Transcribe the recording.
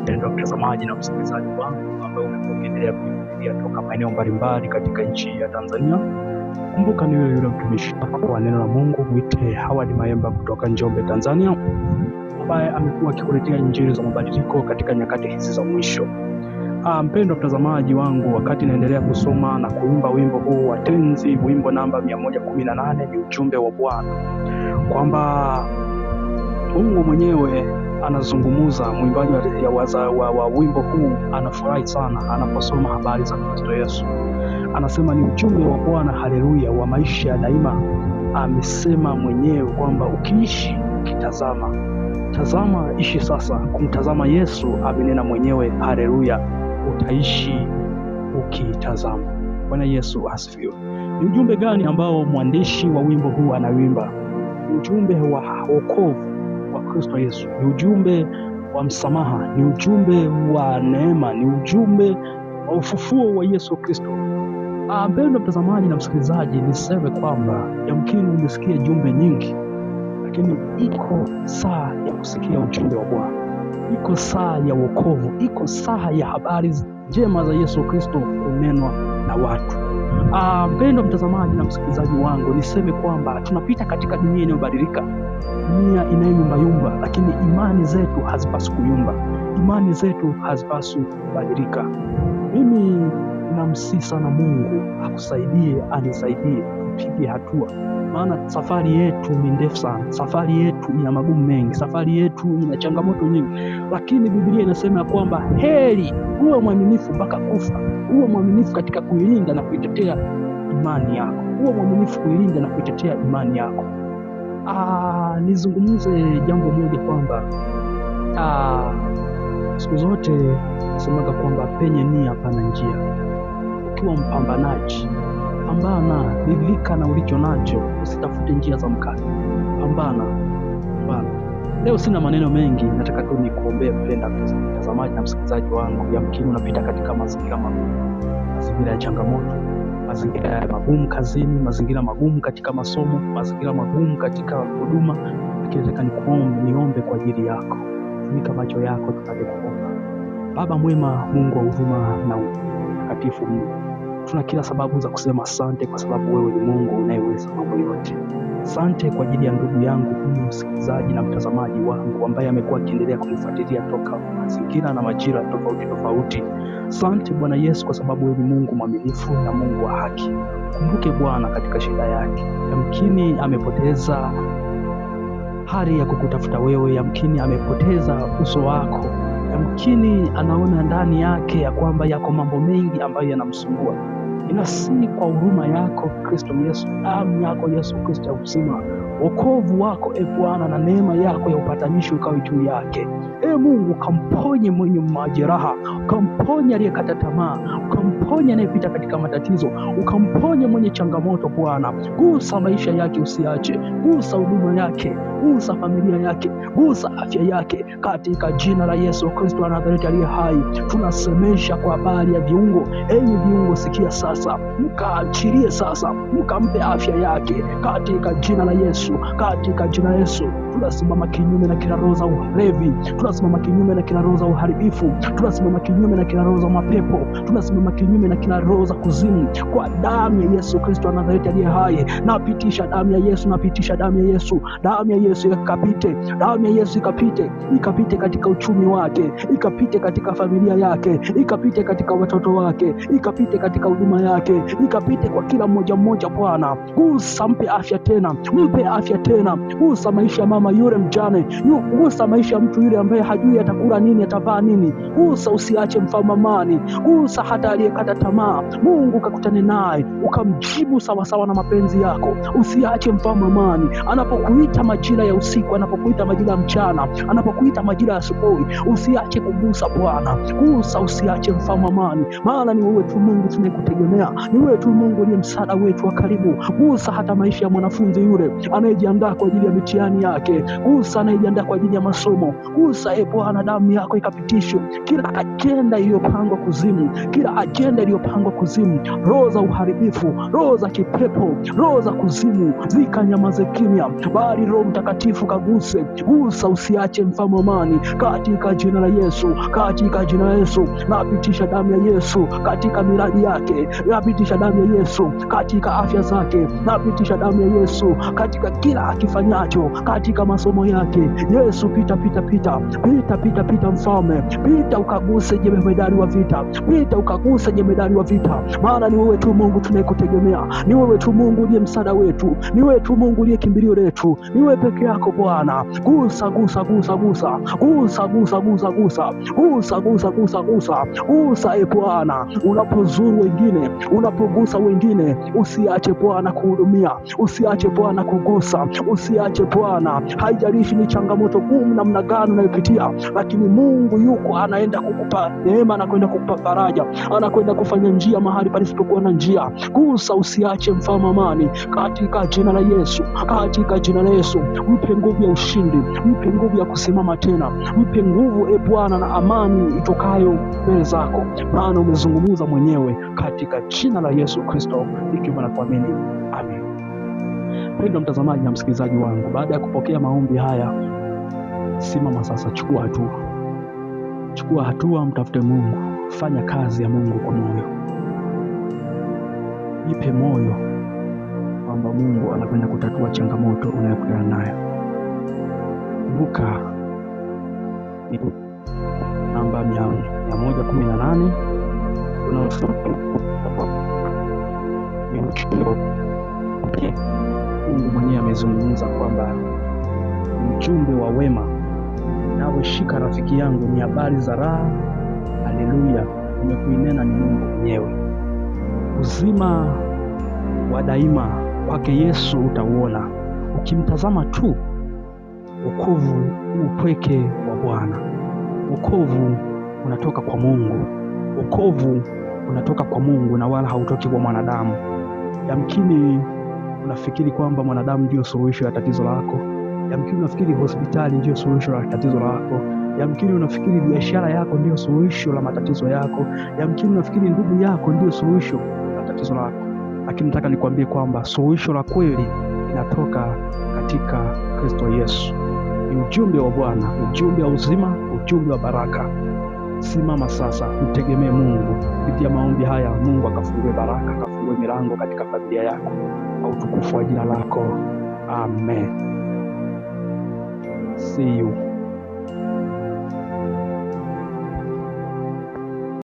Mpendwa mtazamaji na msikilizaji wangu ambaye umekuwa ukiendelea kufuatilia toka maeneo mbalimbali katika nchi ya Tanzania, kumbuka ni yule mtumishi wa neno la Mungu mwite Howard Mayemba kutoka Njombe, Tanzania, ambaye amekuwa akikuletea injili za mabadiliko katika nyakati hizi za mwisho. Mpendwa mtazamaji wangu, wakati naendelea kusoma na kuimba wimbo huu wa tenzi, wimbo namba 118, ni ujumbe wa Bwana, kwamba Mungu mwenyewe anazungumuza. Mwimbaji wa wimbo huu anafurahi sana anaposoma habari za Kristo Yesu. Anasema ni ujumbe wa Bwana, haleluya, wa maisha ya daima. Amesema mwenyewe kwamba ukiishi ukitazama, tazama, ishi sasa kumtazama Yesu. Amenena mwenyewe, haleluya, utaishi ukitazama. Bwana Yesu asifiwe. Ni ujumbe gani ambao mwandishi wa wimbo huu anawimba? Ni ujumbe wa wokovu wa Kristo Yesu, ni ujumbe wa msamaha, ni ujumbe wa neema, ni ujumbe wa ufufuo wa Yesu Kristo. Mpendwa mtazamaji na msikilizaji, niseme kwamba yamkini umesikia jumbe nyingi, lakini iko saa ya kusikia ujumbe wa Bwana. Iko saa ya wokovu, iko saa ya habari njema za Yesu Kristo kunenwa na watu. Mpendwa mtazamaji na msikilizaji wangu, niseme kwamba tunapita katika dunia inayobadilika, dunia inayoyumbayumba, lakini imani zetu hazipaswi kuyumba, imani zetu hazipaswi kubadilika. Mimi namsihi sana Mungu akusaidie, anisaidie tupige hatua, maana safari yetu ni ndefu sana, safari yetu ina magumu mengi, safari yetu ina changamoto nyingi, lakini Biblia inasema kwamba heri uwe mwaminifu mpaka kufa. Uwe mwaminifu katika kuilinda na kuitetea imani yako, uwe mwaminifu kuilinda na kuitetea imani yako. Nizungumze jambo moja kwamba siku zote nasemaga kwamba penye nia pana njia. Ukiwa mpambanaji, pambana, ridhika na ulicho nacho, usitafute njia za mkato. Pambana. Leo sina maneno mengi, nataka tu nikuombee mpendwa mtazamaji na msikilizaji wangu. Yamkini unapita katika mazingira magumu, mazingira ya changamoto, mazingira magumu kazini, mazingira magumu katika masomo, mazingira magumu katika huduma. Nataka niombe kwa ajili yako. Funika macho yako tupate kuomba. Baba mwema, Mungu wa huruma na mtakatifu, tuna kila sababu za kusema asante, kwa sababu wewe ni Mungu unayeweza mambo yote. Asante kwa ajili ya ndugu yangu huyu msikilizaji na mtazamaji wangu ambaye amekuwa akiendelea kunifuatilia toka mazingira na majira tofauti tofauti. Asante Bwana Yesu, kwa sababu wewe ni Mungu mwaminifu na Mungu wa haki. Kumbuke Bwana katika shida yake, yamkini amepoteza hali ya kukutafuta wewe, yamkini amepoteza uso wako, yamkini anaona ndani yake ya kwamba yako mambo mengi ambayo yanamsumbua. Inasihi kwa huruma yako Kristo Yesu, damu yako Yesu Kristo ya uzima, wokovu wako Bwana, na neema yako ya upatanisho ikawe juu yake. Mungu, kamponye mwenye majeraha, ukamponye aliyekata tamaa, ukamponye anayepita katika matatizo, ukamponye mwenye changamoto Bwana. Gusa maisha yake, usiache. Gusa huduma yake, gusa familia yake, gusa afya yake, katika jina la Yesu Kristo wa Nazareti aliye hai. Tunasemesha kwa habari ya viungo. Enyi viungo, sikia sasa, mkaachilie sasa, mkampe afya yake katika jina la Yesu, katika jina la Yesu. Tunasimama kinyume na kila roho za ulevi, tunasimama kinyume na kila roho za uharibifu, tunasimama kinyume na kila roho za mapepo, tunasimama kinyume na kila roho za kuzimu kwa damu ya Yesu Kristo wa Nazareti aliye hai. Napitisha damu ya Yesu, napitisha damu ya Yesu, damu ya Yesu ikapite, damu ya Yesu ikapite katika uchumi wake, ikapite katika familia yake, ikapite katika watoto wake, ikapite katika huduma yake, ikapite kwa kila mmoja mmoja Bwana. Gusa, mpe afya tena, mpe afya tena. Gusa maisha mama yule mjane, gusa maisha mtu yule ambaye hajui atakula nini, atavaa nini. Gusa, usiache mfalme amani. Gusa hata aliyekata tamaa, Mungu kakutane naye, ukamjibu sawa sawa na mapenzi yako. Usiache mfalme amani, anapokuita majira ya usiku, anapokuita majira ya mchana, anapokuita majira ya asubuhi, usiache kugusa Bwana. Gusa, usiache mfalme amani, maana ni wewe tu Mungu tunayekutegemea, ni wewe tu Mungu aliye msaada wetu wa karibu. Gusa hata maisha ya mwanafunzi yule anayejiandaa kwa ajili ya mitihani yake, yake, gusa anayejiandaa kwa ajili ya masomo, gusa Bwana, damu yako ikapitishwe kila ajenda iliyopangwa kuzimu, kila ajenda iliyopangwa kuzimu, roho za uharibifu, roho za kipepo, roho za kuzimu zikanyamaze kimya, bali Roho Mtakatifu kaguse, gusa, usiache mfalme wa amani, katika jina la Yesu, katika jina la Yesu. Napitisha damu ya Yesu katika miradi yake, napitisha damu ya Yesu katika afya zake, napitisha damu ya Yesu katika kila akifanyacho, katika masomo yake. Yesu, pita mfalme, pita ukaguse jemedari wa vita, pita ukaguse jemedari wa vita, maana ni wewe tu Mungu tunayekutegemea, ni wewe tu Mungu uliye msaada wetu, ni wewe tu Mungu uliye kimbilio letu, ni wewe peke yako Bwana. Gusa Bwana, unapozuru wengine, unapogusa wengine, usiache Bwana kuhudumia, usiache Bwana kugusa, usiache Bwana. Haijalishi ni changamoto gumu namna gani unayopitia, lakini Mungu yuko, anaenda kukupa neema, anakwenda kukupa faraja, anakwenda kufanya njia mahali palipokuwa na njia. Gusa, usiache mfalme amani, katika jina la Yesu, katika jina la Yesu. Mpe nguvu ya ushindi, mpe nguvu ya kusimama tena, mpe nguvu Bwana na amani itokayo mbele zako, maana umezungumza mwenyewe, katika jina la Yesu Kristo nikiomba na kuamini, amen. Mpendwa mtazamaji na msikilizaji wangu, baada ya kupokea maombi haya, simama sasa, chukua hatua, mtafute Mungu, fanya kazi ya Mungu kwa moyo, jipe moyo kwamba Mungu anakwenda kutatua changamoto unayokutana nayo. Kumbuka namba 118 Mungu mwenyewe amezungumza kwamba mjumbe wa wema, nawe shika rafiki yangu, ni habari za raha. Haleluya, nimekuinena ni Mungu mwenyewe. Uzima wa daima kwake Yesu utauona ukimtazama tu. Wokovu upweke wa Bwana. Wokovu unatoka kwa Mungu, wokovu unatoka kwa Mungu na wala hautoki kwa mwanadamu. Yamkini unafikiri kwamba mwanadamu ndio suluhisho la tatizo lako, yamkini unafikiri hospitali ndio suluhisho la tatizo lako, yamkini unafikiri biashara yako ndio suluhisho la matatizo yako, yamkini unafikiri ndugu yako ndio suluhisho la tatizo lako, lakini nataka nikwambie kwamba suluhisho la kweli linatoka katika Kristo Yesu. Ni ujumbe wa Bwana, ujumbe wa uzima, ujumbe wa baraka. Simama sasa, mtegemee Mungu. Kupitia maombi haya, Mungu akafungue baraka, akafungue milango katika familia yako, kwa utukufu wa jina lako. Amen. See you.